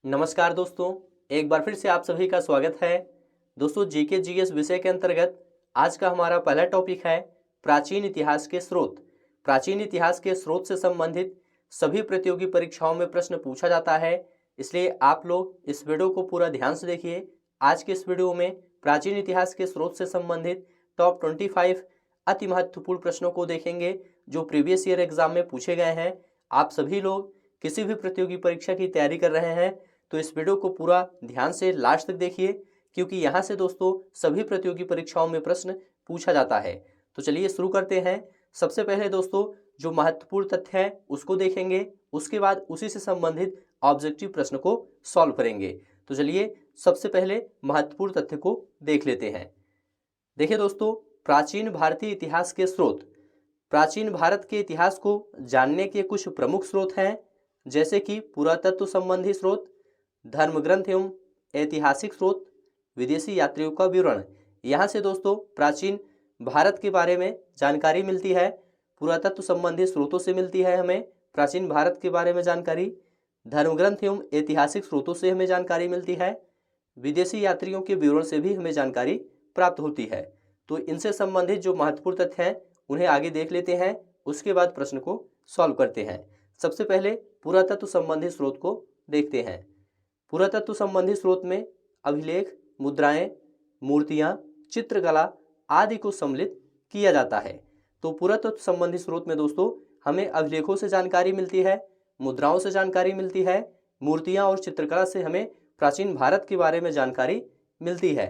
नमस्कार दोस्तों, एक बार फिर से आप सभी का स्वागत है। दोस्तों, जीके जीएस विषय के अंतर्गत आज का हमारा पहला टॉपिक है प्राचीन इतिहास के स्रोत। प्राचीन इतिहास के स्रोत से संबंधित सभी प्रतियोगी परीक्षाओं में प्रश्न पूछा जाता है, इसलिए आप लोग इस वीडियो को पूरा ध्यान से देखिए। आज के इस वीडियो में प्राचीन इतिहास के स्रोत से संबंधित टॉप 25 अति महत्वपूर्ण प्रश्नों को देखेंगे जो प्रीवियस ईयर एग्जाम में पूछे गए हैं। आप सभी लोग किसी भी प्रतियोगी परीक्षा की तैयारी कर रहे हैं तो इस वीडियो को पूरा ध्यान से लास्ट तक देखिए, क्योंकि यहाँ से दोस्तों सभी प्रतियोगी परीक्षाओं में प्रश्न पूछा जाता है। तो चलिए शुरू करते हैं। सबसे पहले दोस्तों जो महत्वपूर्ण तथ्य है उसको देखेंगे, उसके बाद उसी से संबंधित ऑब्जेक्टिव प्रश्न को सॉल्व करेंगे। तो चलिए सबसे पहले महत्वपूर्ण तथ्य को देख लेते हैं। देखिए दोस्तों, प्राचीन भारतीय इतिहास के स्रोत। प्राचीन भारत के इतिहास को जानने के कुछ प्रमुख स्रोत हैं, जैसे कि पुरातत्व संबंधी स्रोत, धर्म ग्रंथ एवं ऐतिहासिक स्रोत, विदेशी यात्रियों का विवरण। यहाँ से दोस्तों प्राचीन भारत के बारे में जानकारी मिलती है। पुरातत्व संबंधी स्रोतों से मिलती है हमें प्राचीन भारत के बारे में जानकारी। धर्म ग्रंथ एवं ऐतिहासिक स्रोतों से हमें जानकारी मिलती है। विदेशी यात्रियों के विवरण से भी हमें जानकारी प्राप्त होती है। तो इनसे संबंधित जो महत्वपूर्ण तथ्य हैं उन्हें आगे देख लेते हैं, उसके बाद प्रश्न को सॉल्व करते हैं। सबसे पहले पुरातत्व संबंधी स्रोत को देखते हैं। पुरातत्व संबंधी स्रोत में अभिलेख, मुद्राएं, मूर्तियां, चित्रकला आदि को सम्मिलित किया जाता है। तो पुरातत्व संबंधी स्रोत में दोस्तों हमें अभिलेखों से जानकारी मिलती है, मुद्राओं से जानकारी मिलती है, मूर्तियां और चित्रकला से हमें प्राचीन भारत के बारे में जानकारी मिलती है।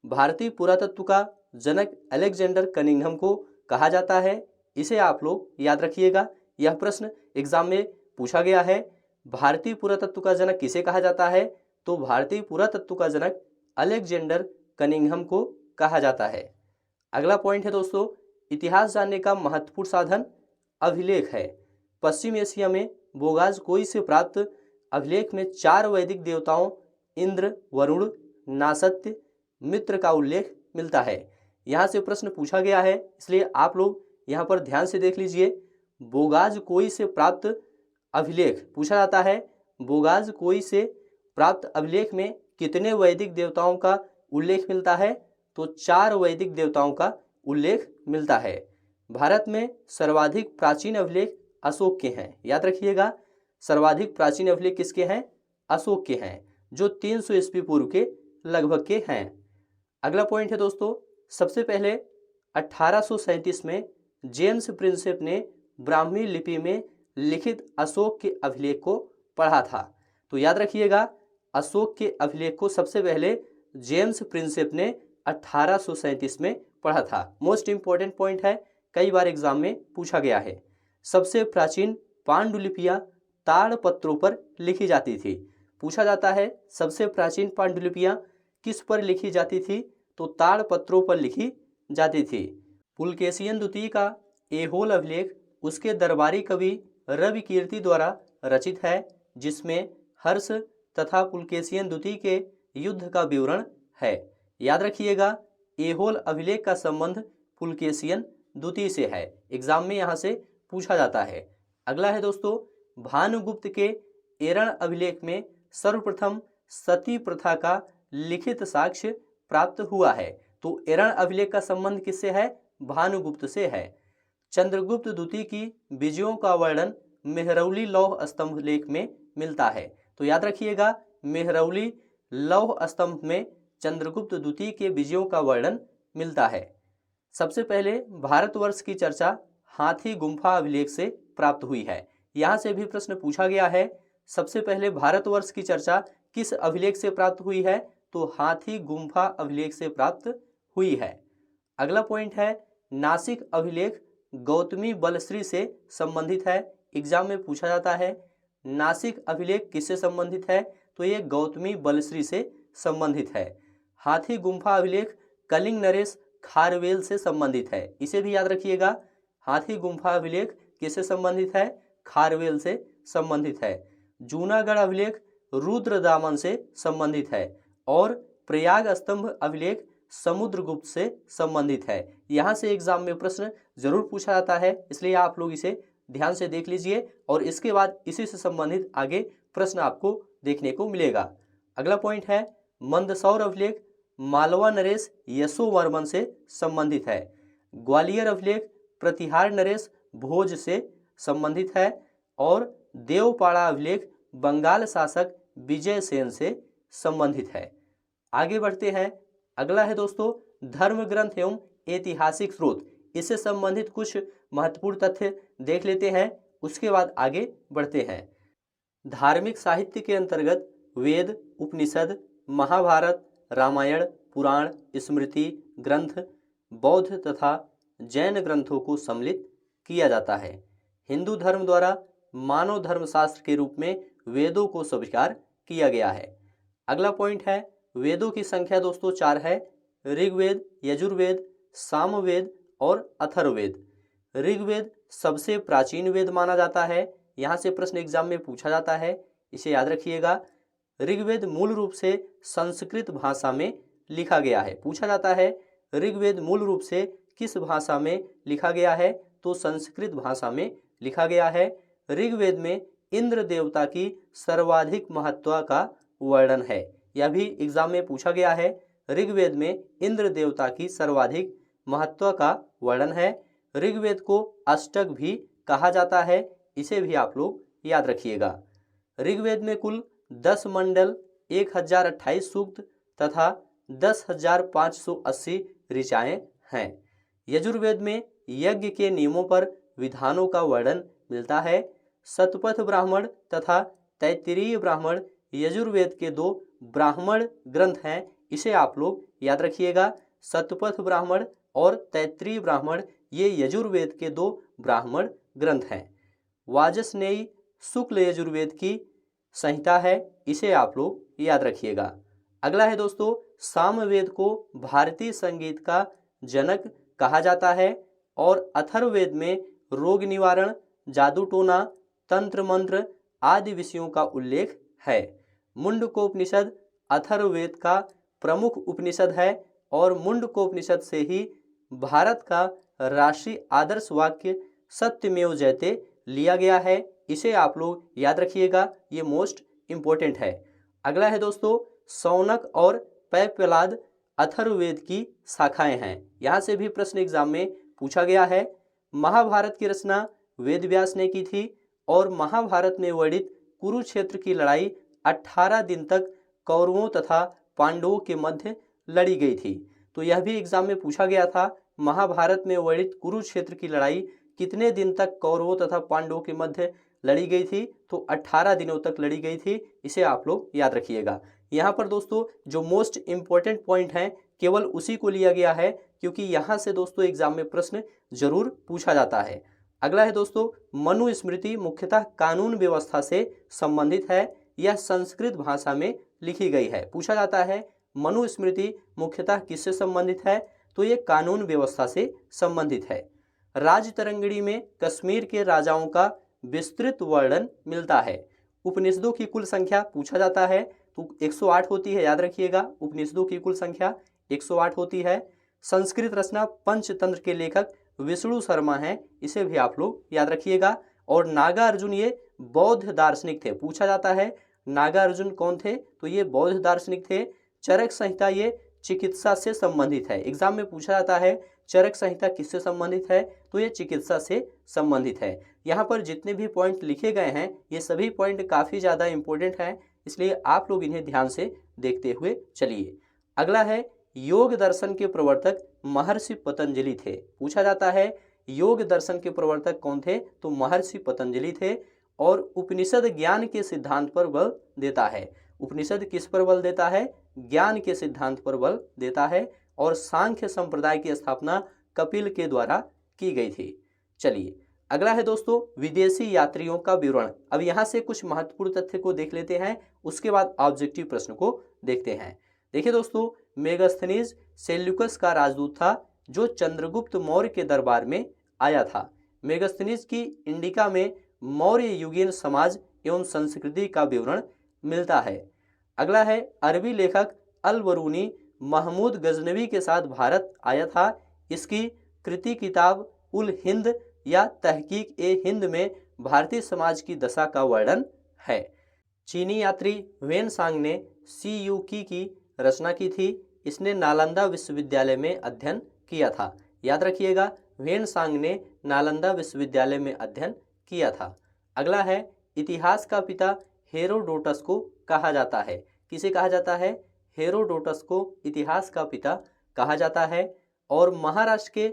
भारतीय पुरातत्व का जनक अलेक्जेंडर कनिंघम को कहा जाता है। इसे आप लोग याद रखिएगा, यह प्रश्न एग्जाम में पूछा गया है। भारतीय पुरातत्व का जनक किसे कहा जाता है? तो भारतीय पुरातत्व का जनक अलेक्जेंडर कनिंघम को कहा जाता है। अगला पॉइंट है दोस्तों, इतिहास जानने का महत्वपूर्ण साधन अभिलेख है। पश्चिम एशिया में बोगाज कोई से प्राप्त अभिलेख में 4 वैदिक देवताओं इंद्र, वरुण, नासत्य, मित्र का उल्लेख मिलता है। यहाँ से प्रश्न पूछा गया है, इसलिए आप लोग यहाँ पर ध्यान से देख लीजिए। बोगाज कोई से प्राप्त अभिलेख पूछा जाता है। बोगाज कोई से प्राप्त अभिलेख में कितने वैदिक देवताओं का उल्लेख मिलता है? तो 4 वैदिक देवताओं का उल्लेख मिलता है। भारत में सर्वाधिक प्राचीन अभिलेख अशोक के हैं। याद रखिएगा, सर्वाधिक प्राचीन अभिलेख किसके हैं? अशोक के हैं, जो 300 ईस्वी पूर्व के लगभग के हैं। अगला पॉइंट है दोस्तों, सबसे पहले 1837 में जेम्स प्रिंसेप ने ब्राह्मी लिपि में लिखित अशोक के अभिलेख को पढ़ा था। तो याद रखिएगा, अशोक के अभिलेख को सबसे पहले जेम्स प्रिंसेप ने 1837 में पढ़ा था। मोस्ट इंपॉर्टेंट पॉइंट है, कई बार एग्जाम में पूछा गया है। सबसे प्राचीन पांडुलिपियां ताड़पत्रों पर लिखी जाती थी। पूछा जाता है सबसे प्राचीन पांडुलिपियां किस पर लिखी जाती थी? तो ताड़पत्रों पर लिखी जाती थी। पुलकेशियन द्वितीय का ऐहोल अभिलेख उसके दरबारी कवि रवि कीर्ति द्वारा रचित है, जिसमें हर्ष तथा पुलकेशियन द्वितीय के युद्ध का विवरण है। याद रखिएगा, ऐहोल अभिलेख का संबंध पुलकेशियन द्वितीय से है। एग्जाम में यहाँ से पूछा जाता है। अगला है दोस्तों, भानुगुप्त के एरण अभिलेख में सर्वप्रथम सती प्रथा का लिखित साक्ष्य प्राप्त हुआ है। तो एरण अभिलेख का संबंध किससे है? भानुगुप्त से है। चंद्रगुप्त द्वितीय की विजयों का वर्णन मेहरौली लौह स्तंभ लेख में मिलता है। तो याद रखिएगा, मेहरौली लौह स्तंभ में चंद्रगुप्त द्वितीय के विजयों का वर्णन मिलता है। सबसे पहले भारतवर्ष की चर्चा हाथी गुम्फा अभिलेख से प्राप्त हुई है। यहाँ से भी प्रश्न पूछा गया है, सबसे पहले भारतवर्ष की चर्चा किस अभिलेख से प्राप्त हुई है? तो हाथी गुम्फा अभिलेख से प्राप्त हुई है। अगला पॉइंट है, नासिक अभिलेख गौतमी बलश्री से संबंधित है। एग्जाम में पूछा जाता है नासिक अभिलेख किससे संबंधित है? तो ये गौतमी बलश्री से संबंधित है। हाथी गुम्फा अभिलेख कलिंग नरेश खारवेल से संबंधित है। इसे भी याद रखिएगा, हाथी गुम्फा अभिलेख किससे संबंधित है? खारवेल से संबंधित है। जूनागढ़ अभिलेख रुद्रदामन से संबंधित है और प्रयाग स्तंभ अभिलेख समुद्रगुप्त से संबंधित है। यहाँ से एग्जाम में प्रश्न जरूर पूछा जाता है, इसलिए आप लोग इसे ध्यान से देख लीजिए और इसके बाद इसी से संबंधित आगे प्रश्न आपको देखने को मिलेगा। अगला पॉइंट है मंदसौर अभिलेख मालवा नरेश यशोवर्मन से संबंधित है। ग्वालियर अभिलेख प्रतिहार नरेश भोज से संबंधित है और देवपाड़ा अभिलेख बंगाल शासक विजय सेन से संबंधित है। आगे बढ़ते हैं। अगला है दोस्तों धर्म ग्रंथ एवं ऐतिहासिक स्रोत। इससे संबंधित कुछ महत्वपूर्ण तथ्य देख लेते हैं, उसके बाद आगे बढ़ते हैं। धार्मिक साहित्य के अंतर्गत वेद, उपनिषद, महाभारत, रामायण, पुराण, स्मृति ग्रंथ, बौद्ध तथा जैन ग्रंथों को सम्मिलित किया जाता है। हिंदू धर्म द्वारा मानव धर्मशास्त्र के रूप में वेदों को स्वीकार किया गया है। अगला पॉइंट है वेदों की संख्या दोस्तों 4 है। ऋग्वेद, यजुर्वेद, सामवेद और अथर्ववेद। ऋग्वेद सबसे प्राचीन वेद माना जाता है। यहाँ से प्रश्न एग्जाम में पूछा जाता है, इसे याद रखिएगा। ऋग्वेद मूल रूप से संस्कृत भाषा में लिखा गया है। पूछा जाता है ऋग्वेद मूल रूप से किस भाषा में लिखा गया है, तो संस्कृत भाषा में लिखा गया है। ऋग्वेद में इंद्र देवता की सर्वाधिक महत्व का वर्णन है। यह भी एग्जाम में पूछा गया है। ऋग्वेद में इंद्र देवता की सर्वाधिक महत्व का वर्णन है। ऋग्वेद को अष्टक भी कहा जाता है, इसे भी आप लोग याद रखिएगा। ऋग्वेद में कुल 10 मंडल, 1028 सूक्त तथा 10,580 ऋचाएं हैं। यजुर्वेद में यज्ञ के नियमों पर विधानों का वर्णन मिलता है। शतपथ ब्राह्मण तथा तैत्तिरीय ब्राह्मण यजुर्वेद के 2 ब्राह्मण ग्रंथ हैं, इसे आप लोग याद रखिएगा। शतपथ ब्राह्मण और तैत्तिरीय ब्राह्मण ये यजुर्वेद के 2 ब्राह्मण ग्रंथ हैं। वाजस्नेयी शुक्ल यजुर्वेद की संहिता है, इसे आप लोग याद रखिएगा। अगला है दोस्तों सामवेद को भारतीय संगीत का जनक कहा जाता है और अथर्ववेद में रोग निवारण, जादू टोना, तंत्र मंत्र आदि विषयों का उल्लेख है। मुंडकोपनिषद अथर्ववेद का प्रमुख उपनिषद है और मुंडकोपनिषद से ही भारत का राष्ट्रीय आदर्श वाक्य सत्यमेव जयते लिया गया है, इसे आप लोग याद रखिएगा, ये मोस्ट इंपॉर्टेंट है। अगला है दोस्तों शौनक और पैपलाद अथर्ववेद की शाखाएं हैं। यहाँ से भी प्रश्न एग्जाम में पूछा गया है। महाभारत की रचना वेदव्यास ने की थी और महाभारत में वर्णित कुरुक्षेत्र की लड़ाई 18 दिन तक कौरवों तथा पांडवों के मध्य लड़ी गई थी। तो यह भी एग्जाम में पूछा गया था, महाभारत में वर्णित कुरुक्षेत्र की लड़ाई कितने दिन तक कौरवों तथा पांडवों के मध्य लड़ी गई थी, तो 18 दिनों तक लड़ी गई थी, इसे आप लोग याद रखिएगा। यहाँ पर दोस्तों जो मोस्ट इंपॉर्टेंट पॉइंट है केवल उसी को लिया गया है, क्योंकि यहाँ से दोस्तों एग्जाम में प्रश्न जरूर पूछा जाता है। अगला है दोस्तों मनुस्मृति मुख्यतः कानून व्यवस्था से संबंधित है। यह संस्कृत भाषा में लिखी गई है। पूछा जाता है मनुस्मृति मुख्यतः किससे संबंधित है, तो ये कानून व्यवस्था से संबंधित है। राजतरंगिणी में कश्मीर के राजाओं का विस्तृत वर्णन मिलता है। उपनिषदों की कुल संख्या पूछा जाता है तो 108 होती है, याद रखिएगा। उपनिषदों की कुल संख्या 108 होती है। संस्कृत रचना पंचतंत्र के लेखक विष्णु शर्मा हैं, इसे भी आप लोग याद रखिएगा। और नागार्जुन ये बौद्ध दार्शनिक थे। पूछा जाता है नागार्जुन कौन थे, तो ये बौद्ध दार्शनिक थे। चरक संहिता ये चिकित्सा से संबंधित है। एग्जाम में पूछा जाता है चरक संहिता किससे संबंधित है, तो ये चिकित्सा से संबंधित है। यहाँ पर जितने भी पॉइंट लिखे गए हैं ये सभी पॉइंट काफ़ी ज़्यादा इंपॉर्टेंट हैं, इसलिए आप लोग इन्हें ध्यान से देखते हुए चलिए। अगला है योग दर्शन के प्रवर्तक महर्षि पतंजलि थे। पूछा जाता है योग दर्शन के प्रवर्तक कौन थे, तो महर्षि पतंजलि थे। और उपनिषद ज्ञान के सिद्धांत पर बल देता है। उपनिषद किस पर बल देता है, ज्ञान के सिद्धांत पर बल देता है। और सांख्य संप्रदाय की स्थापना कपिल के द्वारा की गई थी। चलिए अगला है दोस्तों विदेशी यात्रियों का विवरण। अब यहाँ से कुछ महत्वपूर्ण तथ्य को देख लेते हैं, उसके बाद ऑब्जेक्टिव प्रश्न को देखते हैं। देखिए दोस्तों मेगास्थनीज सेल्यूकस का राजदूत था जो चंद्रगुप्त मौर्य के दरबार में आया था। मेगास्थनीज की इंडिका में मौर्य युगीन समाज एवं संस्कृति का विवरण मिलता है। अगला है अरबी लेखक अल बरूनी महमूद गजनवी के साथ भारत आया था। इसकी कृति किताब उल हिंद या तहकीक ए हिंद में भारतीय समाज की दशा का वर्णन है। चीनी यात्री वेन सांग ने सी यू की रचना की थी। इसने नालंदा विश्वविद्यालय में अध्ययन किया था। याद रखिएगा, वेन सांग ने नालंदा विश्वविद्यालय में अध्ययन किया था। अगला है, इतिहास का पिता हेरोडोटस को कहा जाता है। किसे कहा जाता है? हेरोडोटस को इतिहास का पिता कहा जाता है। और महाराष्ट्र के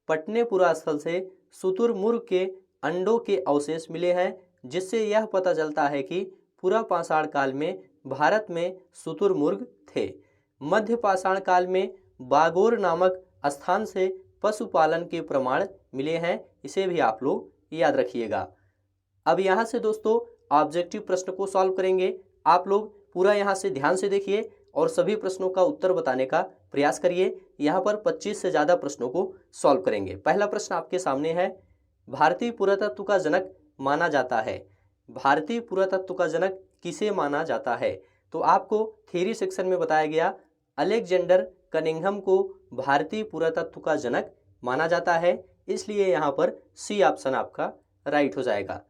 पटनेपुरा स्थल से शुतुरमुर्ग के अंडों के अवशेष मिले हैं, जिससे यह पता चलता है कि पूरा पाषाण काल में भारत में शुतुरमुर्ग थे। मध्य पाषाण काल में बागोर नामक स्थान से पशुपालन के प्रमाण मिले हैं। इसे भी आप लोग याद रखिएगा। अब यहाँ से दोस्तों ऑब्जेक्टिव प्रश्न को सॉल्व करेंगे। आप लोग पूरा यहाँ से ध्यान से देखिए और सभी प्रश्नों का उत्तर बताने का प्रयास करिए। यहाँ पर 25 से ज़्यादा प्रश्नों को सॉल्व करेंगे। पहला प्रश्न आपके सामने है, भारतीय पुरातत्व का जनक माना जाता है। भारतीय पुरातत्व का जनक किसे माना जाता है? तो आपको थ्योरी सेक्शन में बताया गया अलेक्जेंडर कनिंघम को भारतीय पुरातत्व का जनक माना जाता है, इसलिए यहाँ पर सी ऑप्शन आपका राइट हो जाएगा।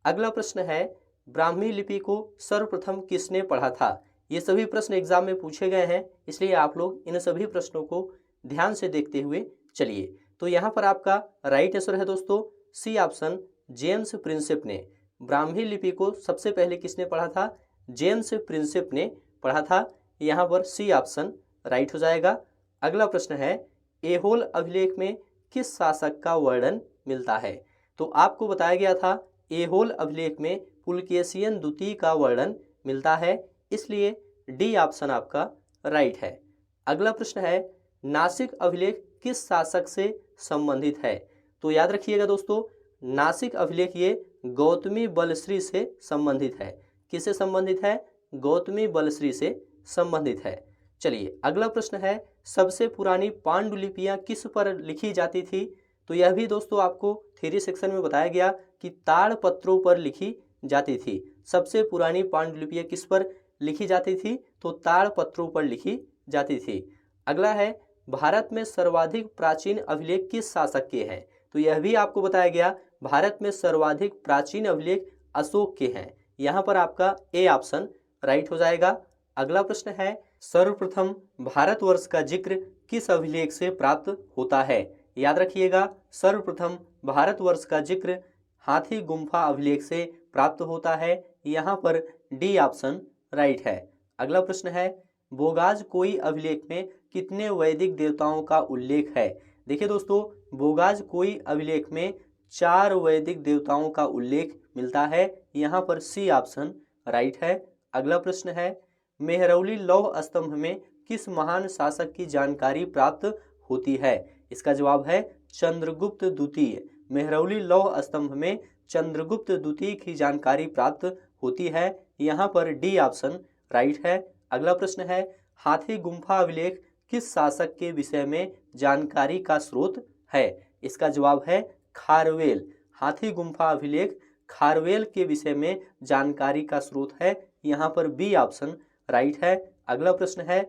अगला प्रश्न है, ब्राह्मी लिपि को सर्वप्रथम किसने पढ़ा था? ये सभी प्रश्न एग्जाम में पूछे गए हैं, इसलिए आप लोग इन सभी प्रश्नों को ध्यान से देखते हुए चलिए। तो यहाँ पर आपका राइट आंसर है दोस्तों सी ऑप्शन, जेम्स प्रिंसेप ने। ब्राह्मी लिपि को सबसे पहले किसने पढ़ा था? जेम्स प्रिंसेप ने पढ़ा था। यहाँ पर सी ऑप्शन राइट हो जाएगा। अगला प्रश्न है, ऐहोल अभिलेख में किस शासक का वर्णन मिलता है? तो आपको बताया गया था ऐहोल अभिलेख में पुलकेशियन द्वितीय का वर्णन मिलता है, इसलिए डी ऑप्शन आपका राइट है। अगला प्रश्न है, नासिक अभिलेख किस शासक से संबंधित है? तो याद रखिएगा दोस्तों, नासिक अभिलेख ये गौतमी बलश्री से संबंधित है। किससे संबंधित है? गौतमी बलश्री से संबंधित है। चलिए अगला प्रश्न है, सबसे पुरानी पांडुलिपियां किस पर लिखी जाती थी? तो यह भी दोस्तों आपको थ्योरी सेक्शन में बताया गया कि ताड़ पत्रों पर लिखी जाती थी। सबसे पुरानी पांडुलिपियां किस पर लिखी जाती थी? तो ताड़ पत्रों पर लिखी जाती थी। अगला है, भारत में सर्वाधिक प्राचीन अभिलेख किस शासक के हैं? तो यह भी आपको बताया गया भारत में सर्वाधिक प्राचीन अभिलेख अशोक के हैं। यहाँ पर आपका ए ऑप्शन राइट हो जाएगा। अगला प्रश्न है, सर्वप्रथम भारतवर्ष का जिक्र किस अभिलेख से प्राप्त होता है? याद रखिएगा, सर्वप्रथम भारतवर्ष का जिक्र हाथी गुम्फा अभिलेख से प्राप्त होता है। यहाँ पर डी ऑप्शन राइट है। अगला प्रश्न है, बोगाज कोई अभिलेख में कितने वैदिक देवताओं का उल्लेख है? देखिए दोस्तों, बोगाज कोई अभिलेख में 4 वैदिक देवताओं का उल्लेख मिलता है। यहाँ पर सी ऑप्शन राइट है। अगला प्रश्न है, मेहरौली लौह स्तंभ में किस महान शासक की जानकारी प्राप्त होती है? इसका जवाब है चंद्रगुप्त द्वितीय। मेहरौली लौह स्तंभ में चंद्रगुप्त द्वितीय की जानकारी प्राप्त होती है। यहाँ पर डी ऑप्शन राइट है। अगला प्रश्न है, हाथी गुम्फा अभिलेख किस शासक के विषय में जानकारी का स्रोत है? इसका जवाब है खारवेल। हाथी गुम्फा अभिलेख खारवेल के विषय में जानकारी का स्रोत है। यहाँ पर बी ऑप्शन राइट है। अगला प्रश्न है,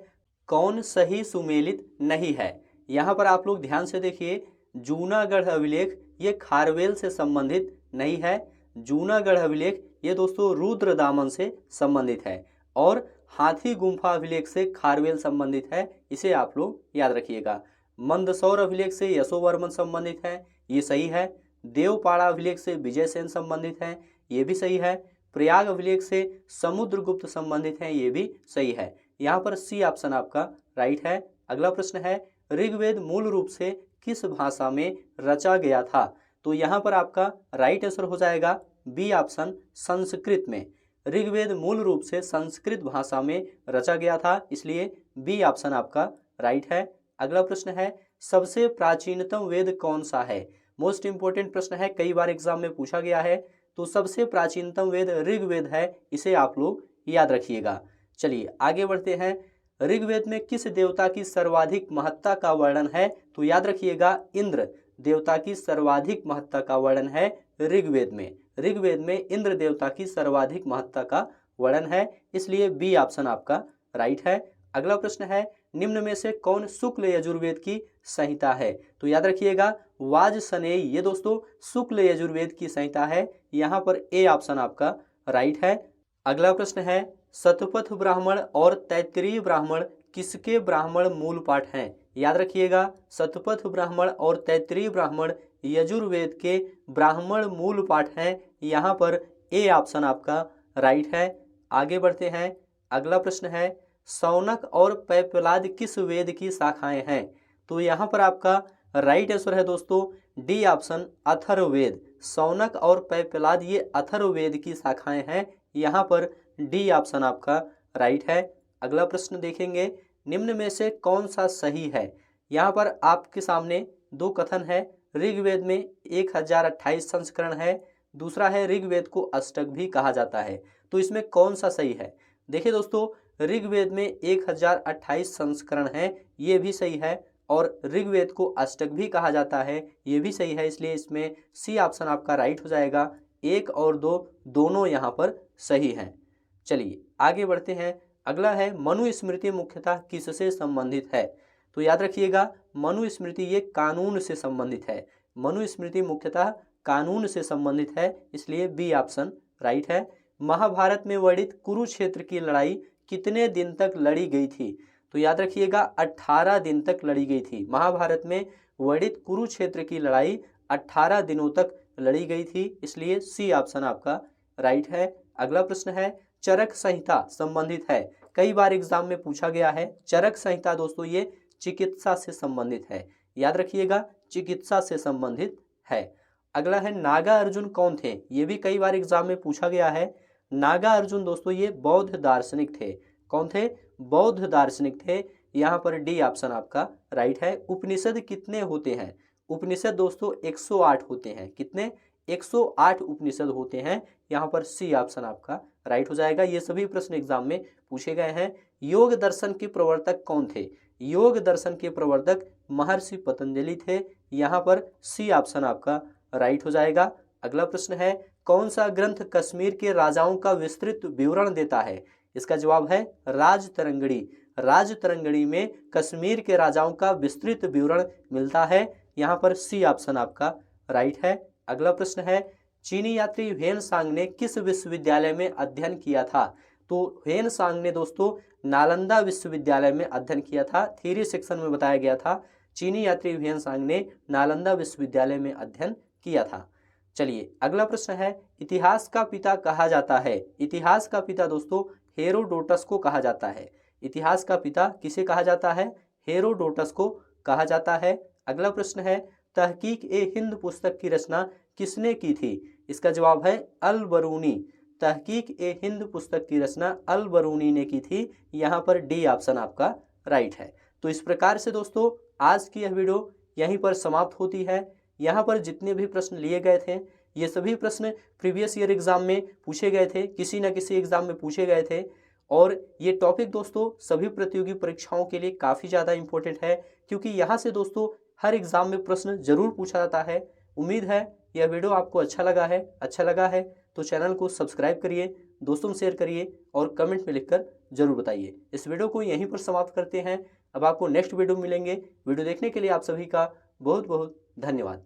कौन सही सुमेलित नहीं है? यहाँ पर आप लोग ध्यान से देखिए, जूनागढ़ अभिलेख ये खारवेल से संबंधित नहीं है। जूनागढ़ अभिलेख ये दोस्तों रुद्रदामन से संबंधित है और हाथी गुम्फा अभिलेख से खारवेल संबंधित है। इसे आप लोग याद रखिएगा। मंदसौर अभिलेख से यशोवर्मन संबंधित है, ये सही है। देवपाड़ा अभिलेख से विजयसेन संबंधित है, ये भी सही है। प्रयाग अभिलेख से समुद्रगुप्त संबंधित है, ये भी सही है। यहाँ पर सी ऑप्शन आपका राइट है। अगला प्रश्न है, ऋग्वेद मूल रूप से किस भाषा में रचा गया था? तो यहाँ पर आपका राइट आंसर हो जाएगा बी ऑप्शन, संस्कृत में। ऋग्वेद मूल रूप से संस्कृत भाषा में रचा गया था, इसलिए बी ऑप्शन आपका राइट है। अगला प्रश्न है, सबसे प्राचीनतम वेद कौन सा है? मोस्ट इंपोर्टेंट प्रश्न है, कई बार एग्जाम में पूछा गया है। तो सबसे प्राचीनतम वेद ऋग्वेद है, इसे आप लोग याद रखिएगा। चलिए आगे बढ़ते हैं। ऋग्वेद में किस देवता की सर्वाधिक महत्ता का वर्णन है? तो याद रखिएगा, इंद्र देवता की सर्वाधिक महत्ता का वर्णन है ऋग्वेद में। ऋग्वेद में इंद्र देवता की सर्वाधिक महत्ता का वर्णन है, इसलिए बी ऑप्शन आपका राइट है। अगला प्रश्न है, निम्न में से कौन शुक्ल यजुर्वेद की संहिता है? तो याद रखिएगा, वाजसनेयी ये दोस्तों शुक्ल यजुर्वेद की संहिता है। यहाँ पर ए ऑप्शन आपका राइट है। अगला प्रश्न है, शतपथ ब्राह्मण और तैत्तिरीय ब्राह्मण किसके ब्राह्मण मूल पाठ हैं? याद रखिएगा, शतपथ ब्राह्मण और तैत्तिरीय ब्राह्मण यजुर्वेद के ब्राह्मण मूल पाठ हैं। यहाँ पर ए ऑप्शन आपका राइट है। आगे बढ़ते हैं। अगला प्रश्न है, शौनक और पैपलाद किस वेद की शाखाएं हैं? तो यहाँ पर आपका राइट आंसर है दोस्तों डी ऑप्शन अथर्ववेद। शौनक और पैपलाद ये अथर्ववेद की शाखाएं हैं। यहाँ पर डी ऑप्शन आपका राइट है। अगला प्रश्न देखेंगे, निम्न में से कौन सा सही है? यहाँ पर आपके सामने दो कथन है। ऋग्वेद में 1028 संस्करण है, दूसरा है ऋग्वेद को अष्टक भी कहा जाता है। तो इसमें कौन सा सही है? देखिए दोस्तों, ऋग्वेद में 1028 संस्करण है, ये भी सही है, और ऋग्वेद को अष्टक भी कहा जाता है, ये भी सही है। इसलिए इसमें सी ऑप्शन आपका राइट हो जाएगा। 1 और 2 दोनों यहाँ पर सही हैं। चलिए आगे बढ़ते हैं। अगला है, मनुस्मृति मुख्यतः किससे संबंधित है? तो याद रखिएगा, मनुस्मृति ये कानून से संबंधित है। मनुस्मृति मुख्यतः कानून से संबंधित है, इसलिए बी ऑप्शन राइट है। महाभारत में वर्णित कुरुक्षेत्र की लड़ाई कितने दिन तक लड़ी गई थी? तो याद रखिएगा 18 दिन तक लड़ी गई थी। महाभारत में वर्णित कुरुक्षेत्र की लड़ाई 18 दिनों तक लड़ी गई थी, इसलिए सी ऑप्शन आपका राइट है। अगला प्रश्न है, चरक संहिता संबंधित है। कई बार एग्जाम में पूछा गया है। चरक संहिता दोस्तों ये चिकित्सा से संबंधित है। याद रखिएगा, चिकित्सा से संबंधित है। अगला है, नागा अर्जुन कौन थे? ये भी कई बार एग्जाम में पूछा गया है। नागा अर्जुन दोस्तों ये बौद्ध दार्शनिक थे। कौन थे? बौद्ध दार्शनिक थे। यहाँ पर डी ऑप्शन आपका राइट है। उपनिषद कितने होते हैं? उपनिषद दोस्तों 108 होते हैं। कितने? 108 उपनिषद होते हैं। यहाँ पर सी ऑप्शन आपका राइट हो जाएगा। ये सभी प्रश्न एग्जाम में पूछे गए हैं। योग दर्शन के प्रवर्तक कौन थे? योग दर्शन के प्रवर्तक महर्षि पतंजलि थे। यहाँ पर सी ऑप्शन आपका राइट हो जाएगा। अगला प्रश्न है, कौन सा ग्रंथ कश्मीर के राजाओं का विस्तृत विवरण देता है? इसका जवाब है राजतरंगिणी। राजतरंगिणी में कश्मीर के राजाओं का विस्तृत विवरण मिलता है। यहाँ पर सी ऑप्शन आपका राइट है। अगला प्रश्न है, चीनी यात्री ह्वेन सांग ने किस विश्वविद्यालय में अध्ययन किया था? तो ह्वेन सांग ने दोस्तों नालंदा विश्वविद्यालय में अध्ययन किया था। थ्योरी सेक्शन में बताया गया था। चीनी यात्री ह्वेन सांग ने नालंदा विश्वविद्यालय में अध्ययन किया था। चलिए अगला प्रश्न है, इतिहास का पिता कहा जाता है। इतिहास का पिता दोस्तों हेरोडोटस को कहा जाता है। इतिहास का पिता किसे कहा जाता है? हेरोडोटस को कहा जाता है। अगला प्रश्न है, तहकीक ए हिंद पुस्तक की रचना किसने की थी? इसका जवाब है अल बरूनी। तहकीक ए हिंद पुस्तक की रचना अल बरूनी ने की थी। यहाँ पर डी ऑप्शन आपका राइट है। तो इस प्रकार से दोस्तों आज की यह वीडियो यहीं पर समाप्त होती है। यहाँ पर जितने भी प्रश्न लिए गए थे ये सभी प्रश्न प्रीवियस ईयर एग्जाम में पूछे गए थे, किसी न किसी एग्जाम में पूछे गए थे। और ये टॉपिक दोस्तों सभी प्रतियोगी परीक्षाओं के लिए काफ़ी ज़्यादा इंपॉर्टेंट है, क्योंकि यहाँ से दोस्तों हर एग्जाम में प्रश्न जरूर पूछा जाता है। उम्मीद है यह वीडियो आपको अच्छा लगा है तो चैनल को सब्सक्राइब करिए, दोस्तों में शेयर करिए और कमेंट में लिखकर जरूर बताइए। इस वीडियो को यहीं पर समाप्त करते हैं। अब आपको नेक्स्ट वीडियो मिलेंगे। वीडियो देखने के लिए आप सभी का बहुत बहुत धन्यवाद।